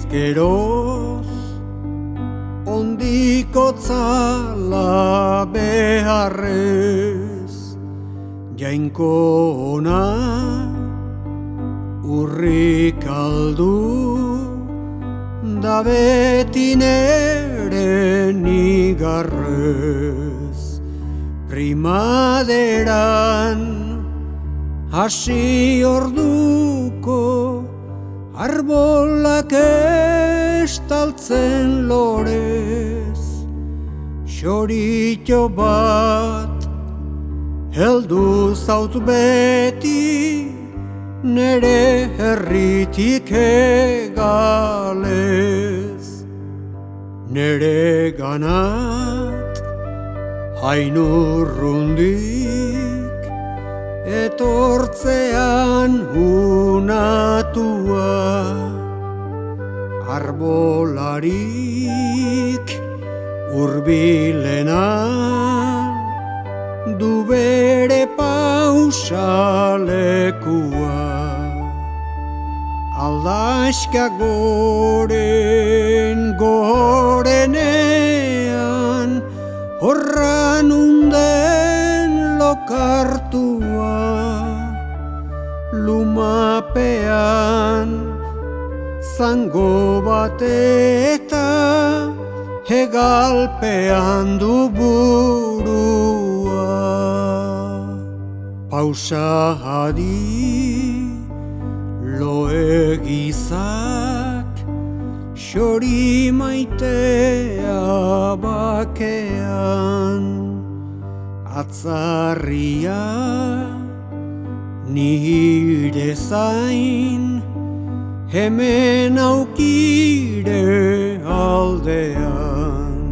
geroz, ondiko tzala beharrez, jainko ona urrik aldu, da beti nere nigarrez. Primaderan hasi orduko arbolak estaltzen lorez, xorito bat heldu zaut beti nere herritik egalez. Nere ganat hainurrundik etortzean unatua, arbolarik urbilena du bere pausalekua. Aldaska gorenean horran unden lokartua, lumapean zango bat eta hegalpean du burua. Pausa adi loegizak xori maitea bakean, atzarria nire zain hemen aukire aldean.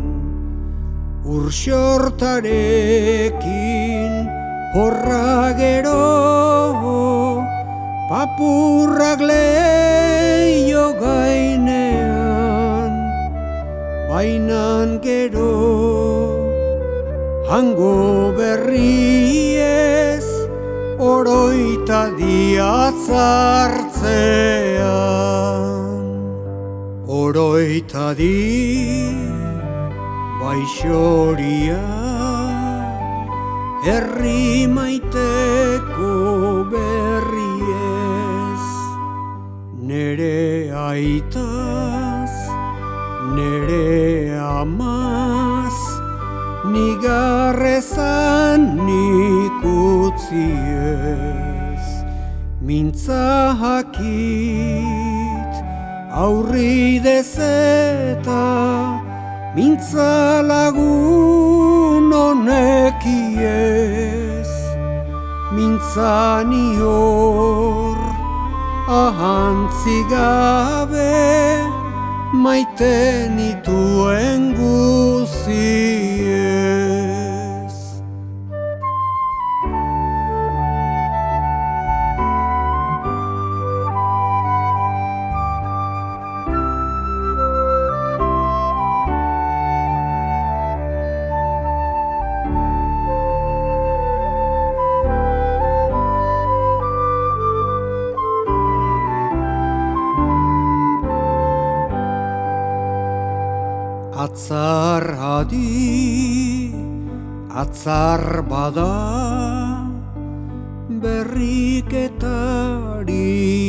Urxortarekin horra gero papurrak leio gainean, bainan gero hango berriez oroita diatzartzean. Oroita di baixoria herri maiteko berriez, nere aitaz, nere amaz, nigarrezan nik utziez. Mintza hakit aurri dezeta, mintza lagun honekiez, mintza nior ahantzi gabe, maite nituen guziez. Atzar adi, atzar bada, berriketari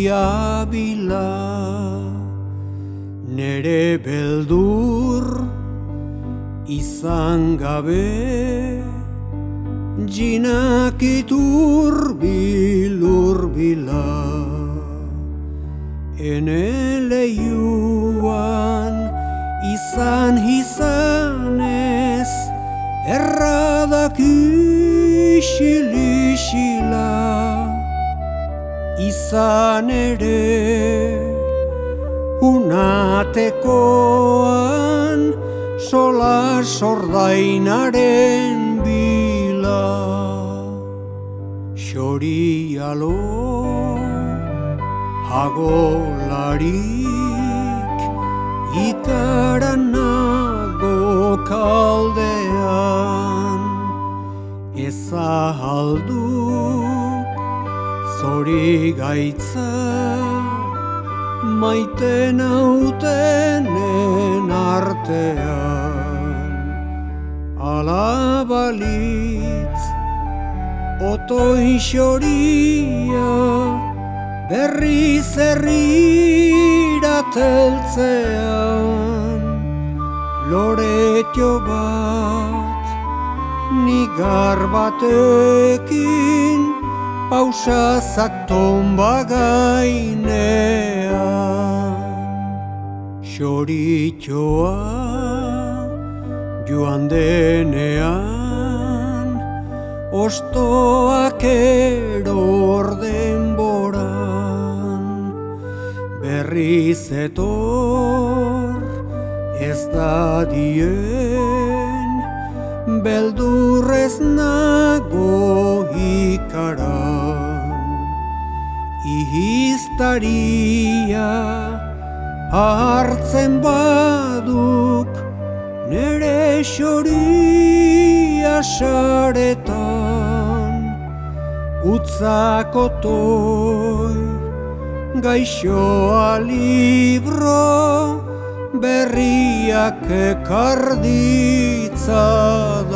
abila, nere beldur izan gabe, jinakit urbil-urbila. Ene leiuan izanez, erradak isil-isila, izan ere unatekoan sola sordainaren bila. Xorialo hagolarik ikaranago kaldean, ezahalduk zori gaitza maite nautenen artean. Ala balitz, otoi xoria, berriz herrirateltzean. Loretio bat, nigar batekin, pausazak tomba gainean. Xoritxoa joan denean, ostoak eror denboran. Berriz etor ez dadien, beldurrez nago ikaran. Ihiztaria hartzen baduk nere xoria saretan. Utzakotoi gaixoa libro, berriak ekar ditzadan.